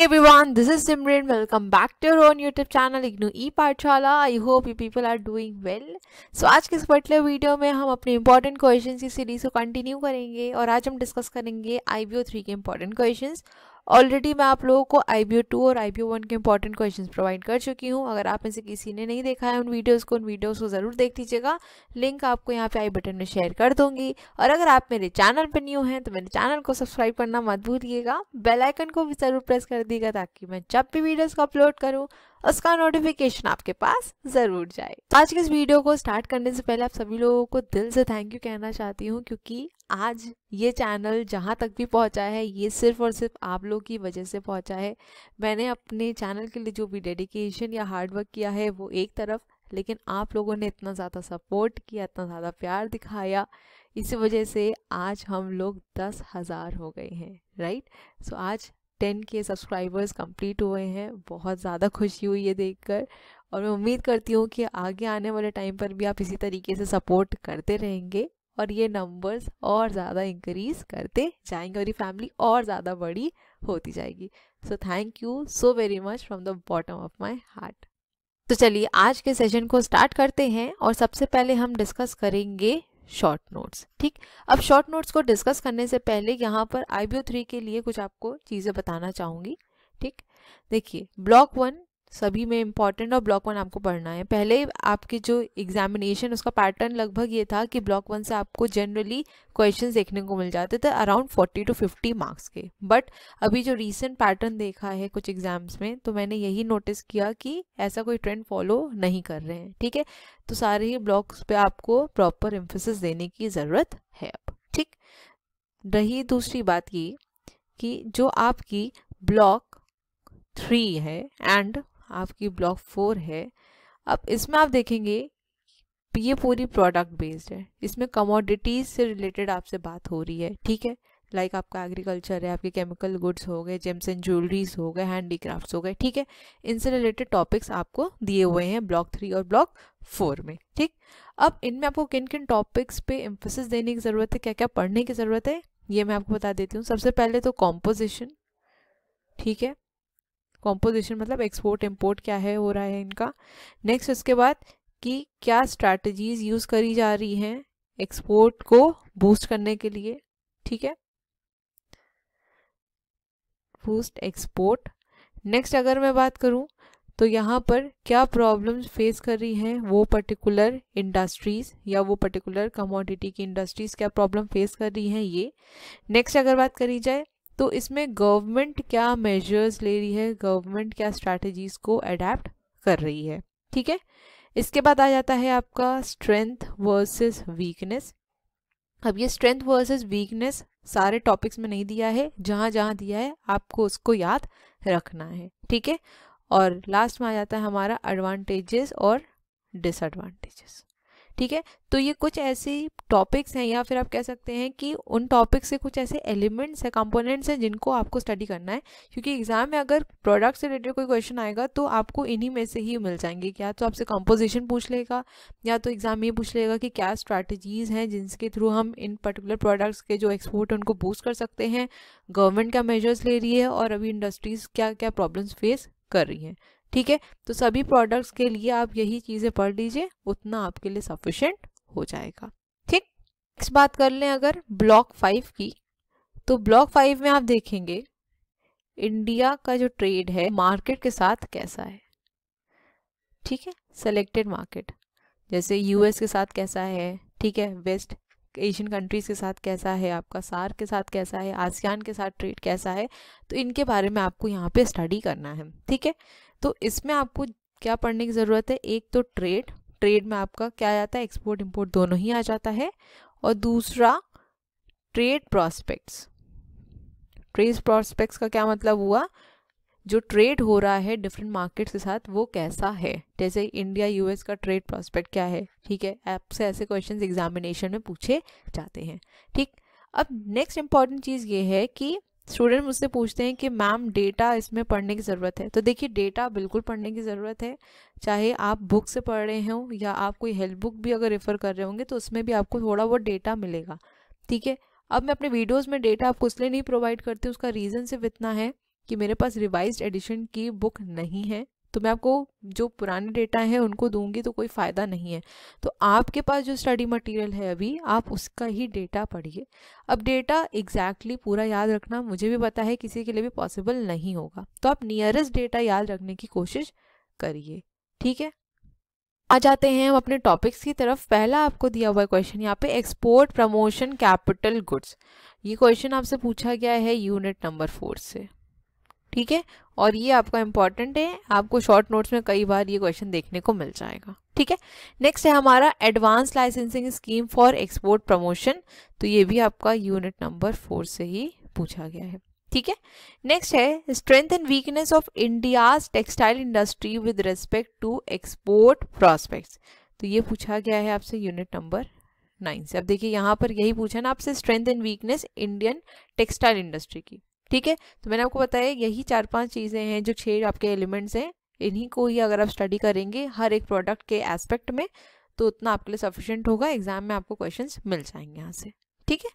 Hey everyone, this is Simran. Welcome back to your own YouTube channel IGNOU ई पाठशाला. I hope you people are doing well. So आज के इस particular video में हम अपने important questions की सीरीज को कंटिन्यू करेंगे और आज हम डिस्कस करेंगे IBO 3 के इंपॉर्टेंट क्वेश्चंस. ऑलरेडी मैं आप लोगों को IBO 2 और IBO 1 के इंपॉर्टेंट क्वेश्चंस प्रोवाइड कर चुकी हूँ. अगर आप में से किसी ने नहीं देखा है उन वीडियोस को ज़रूर देख लीजिएगा. लिंक आपको यहाँ पे आई बटन में शेयर कर दूंगी. और अगर आप मेरे चैनल पर न्यू हैं तो मेरे चैनल को सब्सक्राइब करना मत भूलिएगा. बेल आइकन को भी ज़रूर प्रेस कर दीजिएगा ताकि मैं जब भी वीडियोस को अपलोड करूँ उसका नोटिफिकेशन आपके पास ज़रूर जाए. आज के इस वीडियो को स्टार्ट करने से पहले आप सभी लोगों को दिल से थैंक यू कहना चाहती हूँ, क्योंकि आज ये चैनल जहाँ तक भी पहुँचा है ये सिर्फ और सिर्फ आप लोगों की वजह से पहुँचा है. मैंने अपने चैनल के लिए जो भी डेडिकेशन या हार्डवर्क किया है वो एक तरफ, लेकिन आप लोगों ने इतना ज़्यादा सपोर्ट किया, इतना ज़्यादा प्यार दिखाया, इसी वजह से आज हम लोग 10,000 हो गए हैं. राइट. सो आज 10K सब्सक्राइबर्स कंप्लीट हुए हैं. बहुत ज़्यादा खुशी हुई है देखकर, और मैं उम्मीद करती हूँ कि आगे आने वाले टाइम पर भी आप इसी तरीके से सपोर्ट करते रहेंगे और ये नंबर्स और ज़्यादा इंक्रीज़ करते जाएंगे और ये फैमिली और ज़्यादा बड़ी होती जाएगी. So thank you so very much from the bottom of my heart. तो चलिए आज के सेशन को स्टार्ट करते हैं और सबसे पहले हम डिस्कस करेंगे शॉर्ट नोट्स. ठीक. अब शॉर्ट नोट्स को डिस्कस करने से पहले यहाँ पर IBO 3 के लिए कुछ आपको चीज़ें बताना चाहूँगी. ठीक. देखिए, ब्लॉक 1 सभी में इम्पॉर्टेंट और ब्लॉक 1 आपको पढ़ना है. पहले आपके जो एग्जामिनेशन उसका पैटर्न लगभग ये था कि ब्लॉक 1 से आपको जनरली क्वेश्चंस देखने को मिल जाते थे अराउंड 40 to 50 मार्क्स के. बट अभी जो रीसेंट पैटर्न देखा है कुछ एग्जाम्स में, तो मैंने यही नोटिस किया कि ऐसा कोई ट्रेंड फॉलो नहीं कर रहे हैं. ठीक है. तो सारे ही ब्लॉक्स पे आपको प्रॉपर एम्फेसिस देने की ज़रूरत है अब. ठीक. रही दूसरी बात ये कि जो आपकी ब्लॉक 3 है एंड आपकी ब्लॉक 4 है, अब इसमें आप देखेंगे ये पूरी प्रोडक्ट बेस्ड है. इसमें कमोडिटीज से रिलेटेड आपसे बात हो रही है. ठीक है. लाइक आपका एग्रीकल्चर है, आपके केमिकल गुड्स हो गए, जेम्स एंड ज्वेलरीज हो गए, हैंडीक्राफ्ट्स हो गए. ठीक है. इनसे रिलेटेड टॉपिक्स आपको दिए हुए हैं ब्लॉक 3 और ब्लॉक 4 में. ठीक. अब इनमें आपको किन किन टॉपिक्स पे एम्फेसिस देने की ज़रूरत है, क्या क्या पढ़ने की ज़रूरत है, ये मैं आपको बता देती हूँ. सबसे पहले तो कॉम्पोजिशन. ठीक है. कॉम्पोजिशन मतलब एक्सपोर्ट इम्पोर्ट क्या है हो रहा है इनका. नेक्स्ट उसके बाद कि क्या स्ट्रैटेजीज यूज़ करी जा रही हैं एक्सपोर्ट को बूस्ट करने के लिए. ठीक है. Boost export. नेक्स्ट अगर मैं बात करूं तो यहाँ पर क्या प्रॉब्लम्स फेस कर रही हैं वो पर्टिकुलर इंडस्ट्रीज़ या वो पर्टिकुलर कमोडिटी की इंडस्ट्रीज़ क्या प्रॉब्लम फेस कर रही हैं ये. नेक्स्ट अगर बात करी जाए तो इसमें गवर्नमेंट क्या मेजर्स ले रही है, गवर्नमेंट क्या स्ट्रैटेजीज को अडेप्ट कर रही है. ठीक है. इसके बाद आ जाता है आपका स्ट्रेंथ वर्सेस वीकनेस. अब ये स्ट्रेंथ वर्सेस वीकनेस सारे टॉपिक्स में नहीं दिया है, जहाँ जहाँ दिया है आपको उसको याद रखना है. ठीक है. और लास्ट में आ जाता है हमारा एडवांटेजेस और डिसएडवांटेजेस. ठीक है. तो ये कुछ ऐसे टॉपिक्स हैं या फिर आप कह सकते हैं कि उन टॉपिक्स से कुछ ऐसे एलिमेंट्स हैं, कंपोनेंट्स हैं जिनको आपको स्टडी करना है, क्योंकि एग्जाम में अगर प्रोडक्ट से रिलेटेड कोई क्वेश्चन आएगा तो आपको इन्हीं में से ही मिल जाएंगे. क्या तो आपसे कंपोजिशन पूछ लेगा या तो एग्जाम ये पूछ लेगा कि क्या स्ट्रैटेजीज हैं जिनके थ्रू हम इन पर्टिकुलर प्रोडक्ट्स के जो एक्सपोर्ट है उनको बूस्ट कर सकते हैं, गवर्नमेंट क्या मेजर्स ले रही है और अभी इंडस्ट्रीज क्या क्या प्रॉब्लम्स फेस कर रही हैं. ठीक है. तो सभी प्रोडक्ट्स के लिए आप यही चीज़ें पढ़ लीजिए, उतना आपके लिए सफिशिएंट हो जाएगा. ठीक. नेक्स्ट बात कर लें अगर ब्लॉक 5 की, तो ब्लॉक 5 में आप देखेंगे इंडिया का जो ट्रेड है मार्केट के साथ कैसा है. ठीक है. सेलेक्टेड मार्केट जैसे US के साथ कैसा है. ठीक है. वेस्ट एशियन कंट्रीज़ के साथ कैसा है, आपका सार्क के साथ कैसा है, आसियान के साथ ट्रेड कैसा है, तो इनके बारे में आपको यहाँ पे स्टडी करना है. ठीक है. तो इसमें आपको क्या पढ़ने की ज़रूरत है, एक तो ट्रेड में आपका क्या आ जाता है, एक्सपोर्ट इंपोर्ट दोनों ही आ जाता है, और दूसरा ट्रेड प्रॉस्पेक्ट्स. ट्रेड प्रॉस्पेक्ट्स का क्या मतलब हुआ, जो ट्रेड हो रहा है डिफरेंट मार्केट्स के साथ वो कैसा है, जैसे इंडिया US का ट्रेड प्रॉस्पेक्ट क्या है. ठीक है. आपसे ऐसे क्वेश्चंस एग्जामिनेशन में पूछे जाते हैं. ठीक. अब नेक्स्ट इंपॉर्टेंट चीज़ ये है कि स्टूडेंट मुझसे पूछते हैं कि मैम डेटा इसमें पढ़ने की ज़रूरत है. तो देखिए, डेटा बिल्कुल पढ़ने की ज़रूरत है, चाहे आप बुक से पढ़ रहे हों या आप कोई हेल्प बुक भी अगर रेफ़र कर रहे होंगे तो उसमें भी आपको थोड़ा बहुत डेटा मिलेगा. ठीक है. अब मैं अपने वीडियोज़ में डेटा आपको इसलिए नहीं प्रोवाइड करती, उसका रीज़न सिर्फ इतना है कि मेरे पास रिवाइज्ड एडिशन की बुक नहीं है, तो मैं आपको जो पुराने डेटा है उनको दूंगी तो कोई फ़ायदा नहीं है। तो आपके पास जो स्टडी मटेरियल है अभी, आप उसका ही डेटा पढ़िए। अब डेटा एग्जैक्टली पूरा याद रखना मुझे भी पता है किसी के लिए भी पॉसिबल नहीं होगा, तो आप नियरेस्ट डेटा याद रखने की कोशिश करिए, ठीक है। आ जाते हैं हम अपने टॉपिक्स की तरफ। पहला आपको दिया हुआ क्वेश्चन यहाँ पे, एक्सपोर्ट प्रमोशन कैपिटल गुड्स। ये क्वेश्चन आपसे पूछा गया है यूनिट नंबर 4 से, ठीक है। और ये आपका इंपॉर्टेंट है, आपको शॉर्ट नोट्स में कई बार ये क्वेश्चन देखने को मिल जाएगा, ठीक है। नेक्स्ट है हमारा advance licensing scheme for export promotion, तो ये भी आपका यूनिट नंबर 4 से ही पूछा गया है, ठीक है। नेक्स्ट है strength and weakness of India's textile industry with respect to export prospects, तो ये पूछा गया है आपसे यूनिट नंबर 9 से। अब देखिए यहाँ पर यही पूछा ना आपसे, strength and weakness Indian textile industry की, ठीक है। तो मैंने आपको बताया यही 4-5 चीज़ें हैं, जो 6 आपके एलिमेंट्स हैं, इन्हीं को ही अगर आप स्टडी करेंगे हर एक प्रोडक्ट के एस्पेक्ट में, तो उतना आपके लिए सफिशिएंट होगा, एग्जाम में आपको क्वेश्चंस मिल जाएंगे यहाँ से, ठीक है।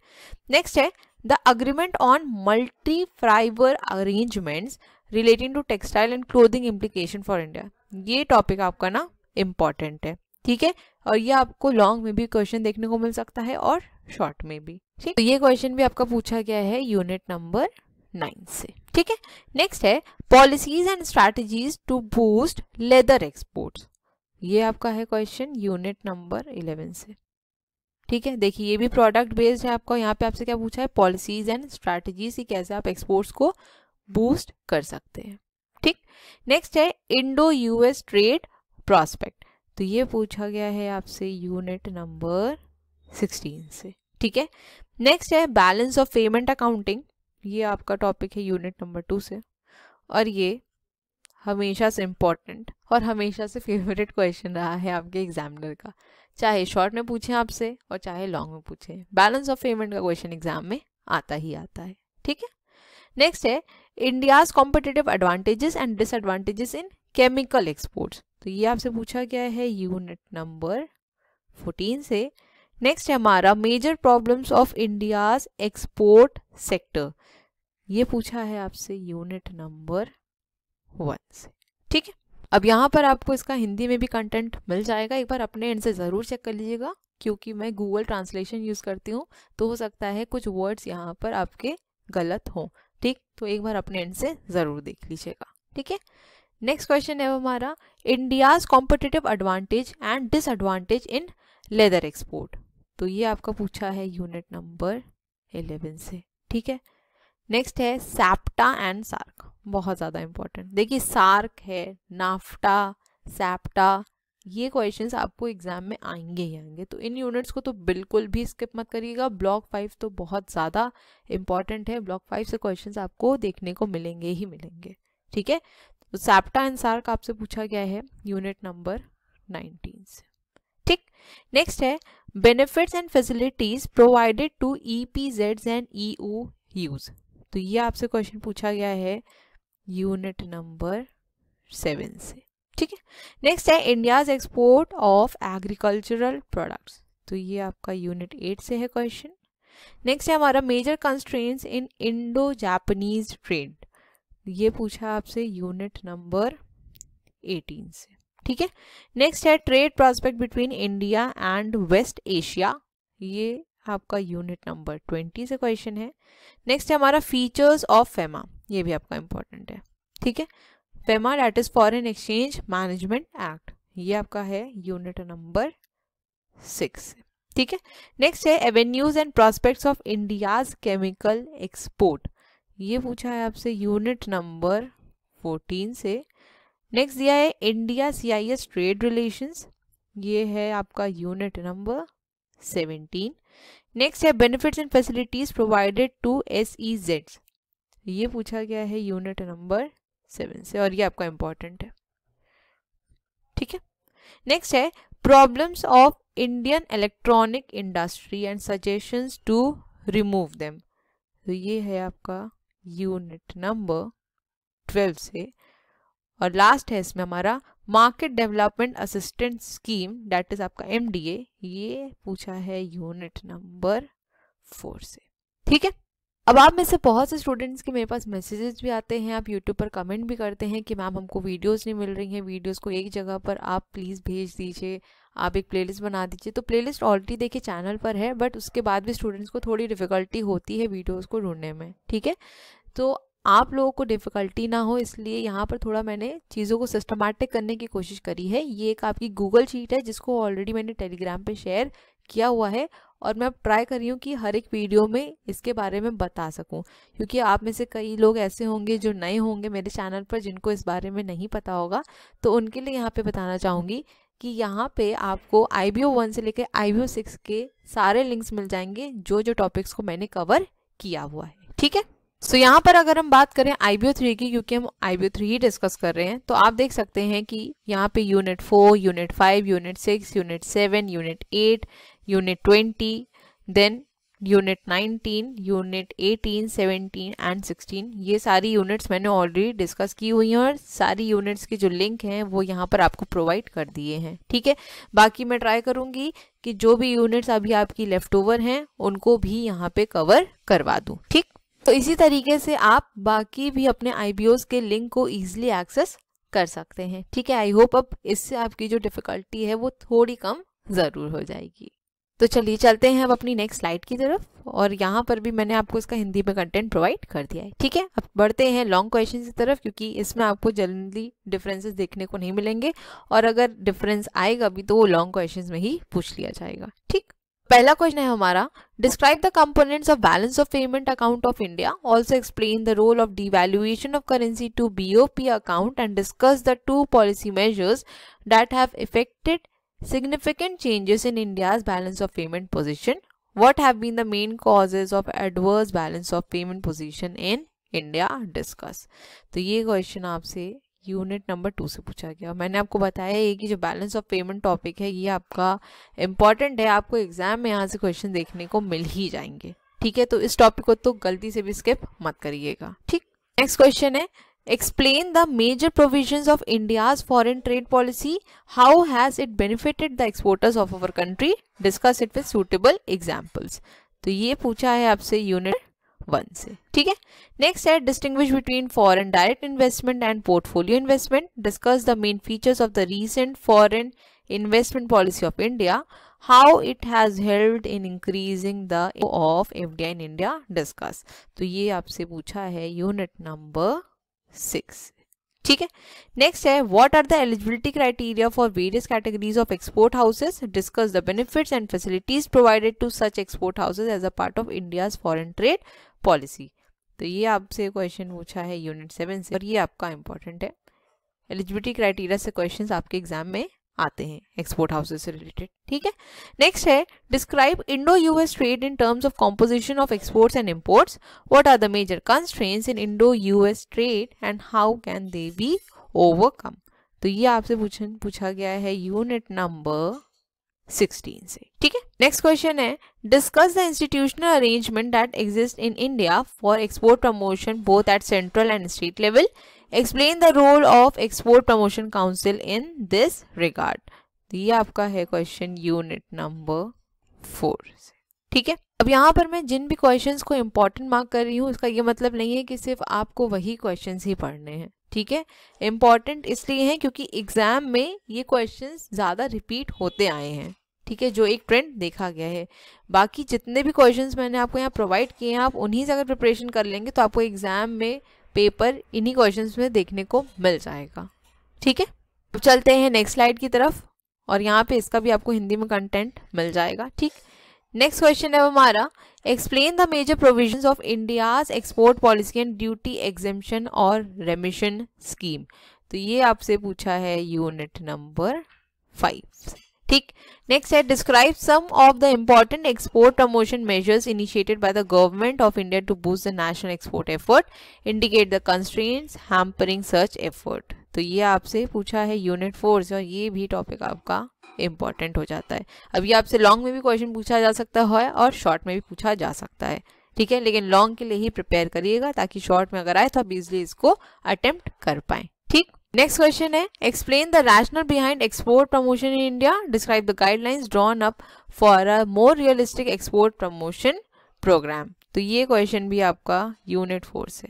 नेक्स्ट है the agreement on multi fibre arrangements relating to textile and clothing implication for India. ये टॉपिक आपका ना इम्पॉर्टेंट है, ठीक है। और ये आपको लॉन्ग में भी क्वेश्चन देखने को मिल सकता है और शॉर्ट में भी, ठीक। तो ये क्वेश्चन भी आपका पूछा गया है यूनिट नंबर 9 से, ठीक है। नेक्स्ट है policies and strategies to boost leather exports, ये आपका है क्वेश्चन यूनिट नंबर 11 से, ठीक है। देखिए ये भी प्रोडक्ट बेस्ड है आपका, यहाँ पे आपसे क्या पूछा है, पॉलिसीज एंड स्ट्रैटेजीज, कैसे आप एक्सपोर्ट्स को बूस्ट कर सकते हैं, ठीक। नेक्स्ट है इंडो यूएस ट्रेड प्रॉस्पेक्ट, तो ये पूछा गया है आपसे यूनिट नंबर 16 से, ठीक है। नेक्स्ट है बैलेंस ऑफ पेमेंट अकाउंटिंग, ये आपका टॉपिक है यूनिट नंबर 2 से, और ये हमेशा से इम्पॉर्टेंट और हमेशा से फेवरेट क्वेश्चन रहा है आपके एग्जामिनर का, चाहे शॉर्ट में पूछे आपसे और चाहे लॉन्ग में पूछे, बैलेंस ऑफ पेमेंट का क्वेश्चन एग्जाम में आता ही आता है, ठीक है। नेक्स्ट है India's competitive advantages and disadvantages in chemical exports, तो ये आपसे पूछा गया है यूनिट नंबर 14 से। नेक्स्ट है हमारा major problems of India's export sector, ये पूछा है आपसे यूनिट नंबर 1 से, ठीक है। अब यहाँ पर आपको इसका हिंदी में भी कंटेंट मिल जाएगा, एक बार अपने एंड से ज़रूर चेक कर लीजिएगा, क्योंकि मैं गूगल ट्रांसलेशन यूज़ करती हूँ, तो हो सकता है कुछ वर्ड्स यहाँ पर आपके गलत हों, ठीक। तो एक बार अपने एंड से ज़रूर देख लीजिएगा, ठीक है। नेक्स्ट क्वेश्चन है हमारा India's competitive advantage and disadvantage in leather export, तो ये आपका पूछा है यूनिट नंबर 11 से, ठीक है। नेक्स्ट है सैप्टा एंड सार्क, बहुत ज़्यादा इंपॉर्टेंट। देखिए सार्क है, नाफ्टा, सैप्टा, ये क्वेश्चंस आपको एग्जाम में आएंगे ही आएंगे, तो इन यूनिट्स को तो बिल्कुल भी स्किप मत करिएगा। ब्लॉक 5 तो बहुत ज़्यादा इंपॉर्टेंट है, ब्लॉक 5 से क्वेश्चंस आपको देखने को मिलेंगे ही मिलेंगे, ठीक है। तो सैप्टा एंड सार्क आपसे पूछा गया है यूनिट नंबर 19 से, ठीक। नेक्स्ट है benefits and facilities provided to EPZs and EOUs, तो ये आपसे क्वेश्चन पूछा गया है यूनिट नंबर 7 से, ठीक है। नेक्स्ट है India's export of agricultural products, तो ये आपका यूनिट 8 से है क्वेश्चन। नेक्स्ट है हमारा major constraints in Indo Japanese trade, ये पूछा आपसे यूनिट नंबर 18 से, ठीक है। नेक्स्ट है trade prospect between India and West Asia, ये आपका यूनिट नंबर 20 से क्वेश्चन है। नेक्स्ट है हमारा फीचर्स ऑफ फेमा, ये भी आपका इंपॉर्टेंट है, ठीक है। FEMA that is foreign exchange management act, ये आपका है यूनिट नंबर 6 से, ठीक है। नेक्स्ट है avenues and prospects of India's chemical export, ये पूछा है आपसे यूनिट नंबर 14 से। नेक्स्ट दिया है इंडिया CIS ट्रेड रिलेशंस, ये है आपका यूनिट नंबर 17। नेक्स्ट है benefits and facilities provided to SEZs, ये पूछा गया है यूनिट नंबर 7 से, और ये आपका इंपॉर्टेंट है, ठीक है। नेक्स्ट है problems of Indian electronic industry and suggestions to remove them, तो ये है आपका यूनिट नंबर 12 से। और लास्ट है इसमें हमारा market development assistant scheme that is आपका MDA, ये पूछा है यूनिट नंबर 4 से, ठीक है। अब आप में से बहुत से स्टूडेंट्स के मेरे पास मैसेजेस भी आते हैं, आप यूट्यूब पर कमेंट भी करते हैं कि मैम हमको वीडियोस नहीं मिल रही हैं, वीडियोस को एक जगह पर आप प्लीज़ भेज दीजिए, आप एक प्लेलिस्ट बना दीजिए। तो प्लेलिस्ट ऑलरेडी देखिए चैनल पर है, बट उसके बाद भी स्टूडेंट्स को थोड़ी डिफ़िकल्टी होती है वीडियोज़ को ढूंढने में, ठीक है। तो आप लोगों को डिफ़िकल्टी ना हो इसलिए यहाँ पर थोड़ा मैंने चीज़ों को सिस्टमैटिक करने की कोशिश करी है। ये एक आपकी गूगल शीट है जिसको ऑलरेडी मैंने टेलीग्राम पे शेयर किया हुआ है, और मैं अब ट्राई कर रही हूँ कि हर एक वीडियो में इसके बारे में बता सकूँ, क्योंकि आप में से कई लोग ऐसे होंगे जो नए होंगे मेरे चैनल पर जिनको इस बारे में नहीं पता होगा। तो उनके लिए यहाँ पे बताना चाहूँगी कि यहाँ पे आपको IBO 1 से लेकर IBO 6 के सारे लिंक्स मिल जाएंगे जो जो टॉपिक्स को मैंने कवर किया हुआ है, ठीक है। सो यहाँ पर अगर हम बात करें IBO 3 की, क्योंकि हम IBO 3 ही डिस्कस कर रहे हैं, तो आप देख सकते हैं कि यहाँ पे unit 4, unit 5, unit 6, unit 7, unit 8, unit 20, then unit 19, unit 18, 17 and 16, ये सारी यूनिट्स मैंने ऑलरेडी डिस्कस की हुई हैं और सारी यूनिट्स के जो लिंक हैं वो यहाँ पर आपको प्रोवाइड कर दिए हैं, ठीक है। बाकी मैं ट्राई करूँगी कि जो भी यूनिट्स अभी आपकी लेफ्ट ओवर हैं उनको भी यहाँ पे कवर करवा दूँ, ठीक। तो इसी तरीके से आप बाकी भी अपने IBOs के लिंक को ईजिली एक्सेस कर सकते हैं, ठीक है। आई होप अब इससे आपकी जो डिफ़िकल्टी है वो थोड़ी कम ज़रूर हो जाएगी। तो चलिए चलते हैं अब अपनी नेक्स्ट स्लाइड की तरफ, और यहाँ पर भी मैंने आपको इसका हिंदी में कंटेंट प्रोवाइड कर दिया है, ठीक है। अब बढ़ते हैं लॉन्ग क्वेश्चन की तरफ, क्योंकि इसमें आपको जल्दी डिफरेंसेस देखने को नहीं मिलेंगे, और अगर डिफरेंस आएगा भी तो वो लॉन्ग क्वेश्चन में ही पूछ लिया जाएगा, ठीक। पहला क्वेश्चन है हमारा, describe the components of balance of payment account of India, also explain the role of devaluation of currency to BOP account and discuss the 2 policy measures that have effected significant changes in India's balance of payment position. What have been the main causes of adverse balance of payment position in India? Discuss. तो ये question आपसे unit number 2 से पूछा गया। मैंने आपको बताया है कि जो बैलेंस ऑफ पेमेंट टॉपिक है ये आपका इम्पॉर्टेंट है, आपको एग्जाम में यहाँ से क्वेश्चन देखने को मिल ही जाएंगे, ठीक है। तो इस टॉपिक को तो गलती से भी स्किप मत करिएगा, ठीक। नेक्स्ट क्वेश्चन है, explain the major provisions of India's foreign trade policy. How has it benefited the exporters of our country? Discuss it with suitable examples. तो ये पूछा है आपसे यूनिट 1 से, ठीक है। नेक्स्ट है, distinguish between foreign direct investment and portfolio investment. Discuss the main features of the recent foreign investment policy of India. How it has helped in increasing the of FDI in India. Discuss. तो ये आपसे पूछा है unit number 6, ठीक है। Next है, what are the eligibility criteria for various categories of export houses, discuss the benefits and facilities provided to such export houses as a part of India's foreign trade policy. तो ये आपसे question पूछा है unit 7 से, और ये आपका important है। एलिजिबिलिटी क्राइटेरिया से क्वेश्चंस आपके एग्जाम में आते हैं एक्सपोर्ट हाउसेस से रिलेटेड, ठीक है। नेक्स्ट है, डिस्क्राइब इंडो-US trade in terms of composition of exports and imports, what are the major constraints in इंडो-US trade and how can they be overcome. तो ये आपसे पूछा गया है यूनिट नंबर 16 से, ठीक है। नेक्स्ट क्वेश्चन है, discuss the institutional arrangement that exist in India for export promotion both at central and state level, explain the role of export promotion council in this regard. तो ये आपका है question unit number 4 से, ठीक है। अब यहाँ पर मैं जिन भी क्वेश्चंस को इंपॉर्टेंट मार्क कर रही हूँ इसका ये मतलब नहीं है कि सिर्फ आपको वही क्वेश्चंस ही पढ़ने हैं, ठीक है। इंपॉर्टेंट इसलिए हैं क्योंकि एग्जाम में ये क्वेश्चंस ज़्यादा रिपीट होते आए हैं, ठीक है, जो एक ट्रेंड देखा गया है। बाकी जितने भी क्वेश्चंस मैंने आपको यहाँ प्रोवाइड किए हैं, आप उन्हीं से अगर प्रिपरेशन कर लेंगे तो आपको एग्जाम में पेपर इन्हीं क्वेश्चंस में देखने को मिल जाएगा, ठीक है। अब चलते हैं नेक्स्ट स्लाइड की तरफ, और यहाँ पे इसका भी आपको हिंदी में कंटेंट मिल जाएगा, ठीक। नेक्स्ट क्वेश्चन है हमारा, explain the major provisions of India's export policy and duty exemption और रेमिशन स्कीम। तो ये आपसे पूछा है यूनिट नंबर 5, ठीक। नेक्स्ट है, describe some of the important export promotion measures initiated by the government of India to boost the national export effort, indicate the constraints hampering such effort. तो ये आपसे पूछा है यूनिट 4 से, और ये भी टॉपिक आपका इंपॉर्टेंट हो जाता है। अब ये आपसे लॉन्ग में भी क्वेश्चन पूछा जा सकता है और शॉर्ट में भी पूछा जा सकता है, ठीक है, लेकिन लॉन्ग के लिए ही प्रिपेयर करिएगा ताकि शॉर्ट में अगर आए तो आप इजिली इसको अटेम्प्ट कर पाएं, ठीक। नेक्स्ट क्वेश्चन है, explain the rational behind export promotion in India, describe the guidelines drawn up for a more realistic export promotion programme. तो ये क्वेश्चन भी आपका यूनिट 4 से,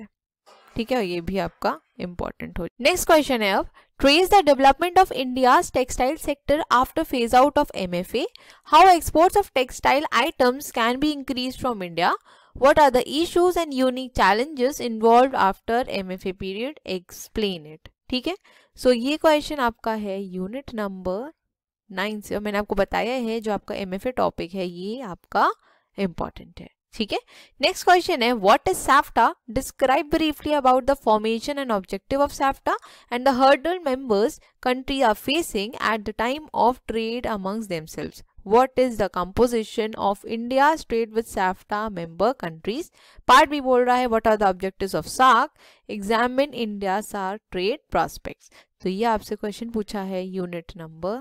ठीक है, ये भी आपका इंपॉर्टेंट हो। नेक्स्ट क्वेश्चन है अब, trace the development of India's textile sector after phase out of MFA, how exports of textile items can be increase from India, what are the issues and unique challenges involved after MFA period, explain it। ठीक है, सो ये question आपका है unit number 9 से, और मैंने आपको बताया है जो आपका MFA टॉपिक है ये आपका इंपॉर्टेंट है, ठीक है। नेक्स्ट क्वेश्चन है, what is SAFTA, describe briefly about the formation and objective of SAFTA and the hurdle members country are facing at the time of trade amongst themselves, what is the composition of India's trade with SAFTA member countries। Part B बोल रहा है what are the objectives of SAARC, examine India's SAARC trade prospects। तो ये आपसे question पूछा है unit number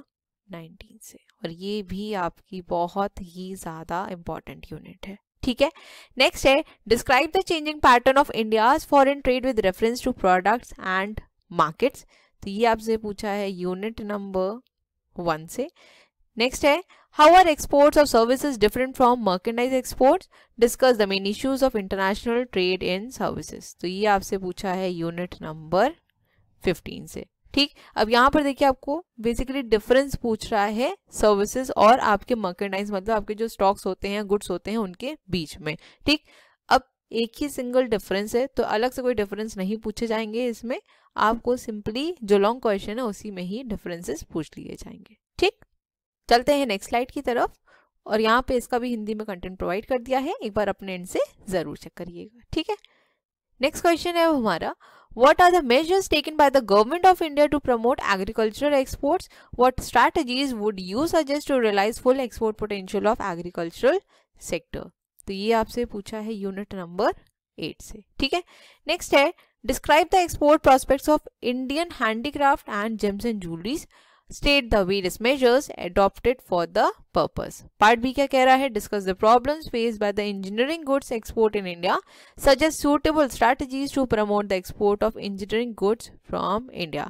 19 से, और ये भी आपकी बहुत ही ज्यादा इंपॉर्टेंट यूनिट है, ठीक है। नेक्स्ट है, describe the changing pattern of India's foreign trade with reference to products and markets. तो ये आपसे पूछा है यूनिट नंबर 1 से। नेक्स्ट है, how are exports of services different from merchandise exports, discuss the main issues of international trade in services। तो ये आपसे पूछा है यूनिट नंबर 15 से, ठीक। अब यहाँ पर देखिए आपको बेसिकली डिफरेंस पूछ रहा है सर्विसेज और आपके मर्केंडाइज, मतलब आपके जो स्टॉक्स होते हैं, गुड्स होते हैं, उनके बीच में, ठीक। अब एक ही सिंगल डिफरेंस है तो अलग से कोई डिफरेंस नहीं पूछे जाएंगे इसमें, आपको सिंपली जो लॉन्ग क्वेश्चन है उसी में ही डिफरेंसेस पूछ लिए जाएंगे, ठीक। चलते हैं नेक्स्ट स्लाइड की तरफ, और यहाँ पे इसका भी हिंदी में कंटेंट प्रोवाइड कर दिया है, एक बार अपने एंड से जरूर चेक करिएगा, ठीक है। नेक्स्ट क्वेश्चन है हमारा, what are the measures taken by the government of India to promote agricultural exports, what strategies would you suggest to realise full export potential of agricultural sector. तो ये आपसे पूछा है यूनिट नंबर 8 से, ठीक है। नेक्स्ट है, describe the export prospects of Indian handicraft and gems and jewelleries, state the various measures adopted for the purpose। Part B क्या कह रहा है, discuss the problems faced by the engineering goods export in India, suggest suitable strategies to promote the export of engineering goods from India।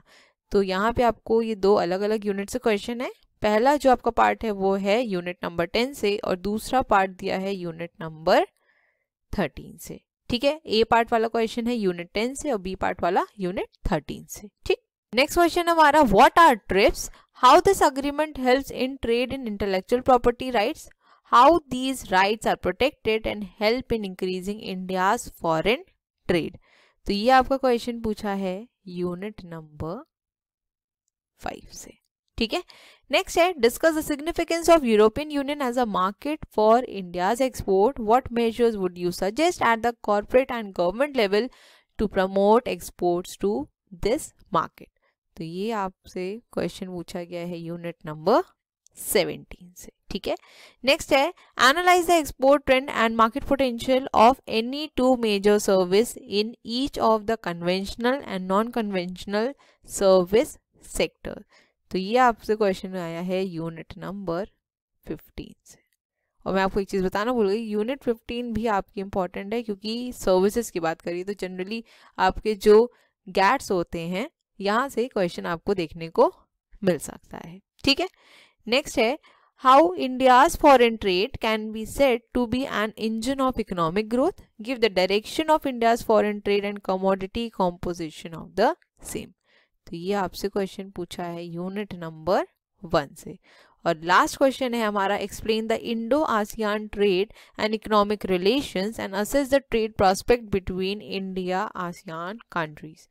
तो यहाँ पे आपको ये दो अलग अलग यूनिट से क्वेश्चन है, पहला जो आपका पार्ट है वो है यूनिट नंबर 10 से, और दूसरा पार्ट दिया है यूनिट नंबर 13 से, ठीक है। ए पार्ट वाला क्वेश्चन है यूनिट 10 से और बी पार्ट वाला यूनिट 13 से, ठीक। नेक्स्ट क्वेश्चन हमारा, what are TRIPS, how this agreement helps in trade in intellectual property rights, how these rights are protected and help in increasing India's foreign trade. तो ये आपका question पूछा है unit number 5 से, ठीक है। नेक्स्ट है, discuss the significance of European Union as a market for India's export, what measures would you suggest at the corporate and government level to promote exports to this market. तो ये आपसे question पूछा गया है unit number 17 से, ठीक है। Next है, analyse the export trend and market potential of any two major service in each of the conventional and non conventional service sector. तो ये आपसे क्वेश्चन आया है यूनिट नंबर 15 से, और मैं आपको एक चीज़ बताना भूल गई, यूनिट 15 भी आपकी इंपॉर्टेंट है, क्योंकि सर्विसेज की बात करिए तो जनरली आपके जो गैट्स होते हैं यहाँ से क्वेश्चन आपको देखने को मिल सकता है, ठीक है। नेक्स्ट है, how India's foreign trade can be said to be an engine of economic growth, give the direction of India's foreign trade and commodity composition of the same. तो ये आपसे क्वेश्चन पूछा है यूनिट नंबर 1 से, और last question है हमारा, explain the Indo ASEAN trade and economic relations and assess the trade prospect between India ASEAN countries.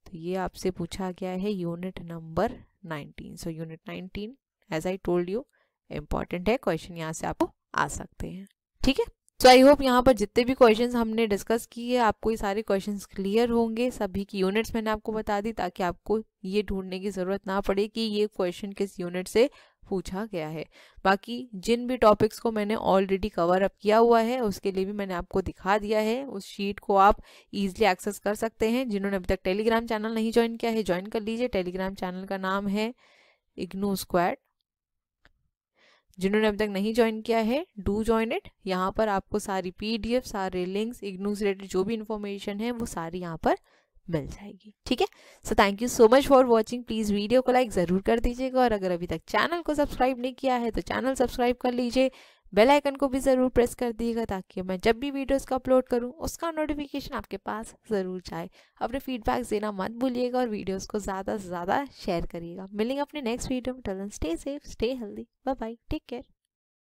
तो ये आपसे पूछा गया है unit number 19। So unit 19 as I told you important है, क्वेश्चन यहाँ से आपको आ सकते हैं, ठीक है। सो आई होप यहाँ पर जितने भी क्वेश्चंस हमने डिस्कस किए आपको ये सारे क्वेश्चंस क्लियर होंगे। सभी की यूनिट्स मैंने आपको बता दी ताकि आपको ये ढूंढने की ज़रूरत ना पड़े कि ये क्वेश्चन किस यूनिट से पूछा गया है। बाकी जिन भी टॉपिक्स को मैंने ऑलरेडी कवर अप किया हुआ है उसके लिए भी मैंने आपको दिखा दिया है, उस शीट को आप इजीली एक्सेस कर सकते हैं। जिन्होंने अभी तक टेलीग्राम चैनल नहीं ज्वाइन किया है ज्वाइन कर लीजिए। टेलीग्राम चैनल का नाम है इग्नू स्क्वाड। जिन्होंने अभी तक नहीं ज्वाइन किया है डू ज्वाइन इट। यहाँ पर आपको सारी PDF, सारे लिंक्स, इग्नू से रिलेटेड जो भी इंफॉर्मेशन है वो सारी यहाँ पर मिल जाएगी, ठीक है। So thank you so much for watching. Please video को लाइक ज़रूर कर दीजिएगा और अगर अभी तक चैनल को सब्सक्राइब नहीं किया है तो चैनल सब्सक्राइब कर लीजिए, बेल आइकन को भी ज़रूर प्रेस कर दीजिएगा ताकि मैं जब भी वीडियोस का अपलोड करूं उसका नोटिफिकेशन आपके पास ज़रूर जाए। अपने फीडबैक देना मत भूलिएगा और वीडियोस को ज़्यादा से ज़्यादा शेयर करिएगा। मिलेंगे अपने नेक्स्ट वीडियो में। Till then stay safe, stay healthy, bye bye, take care.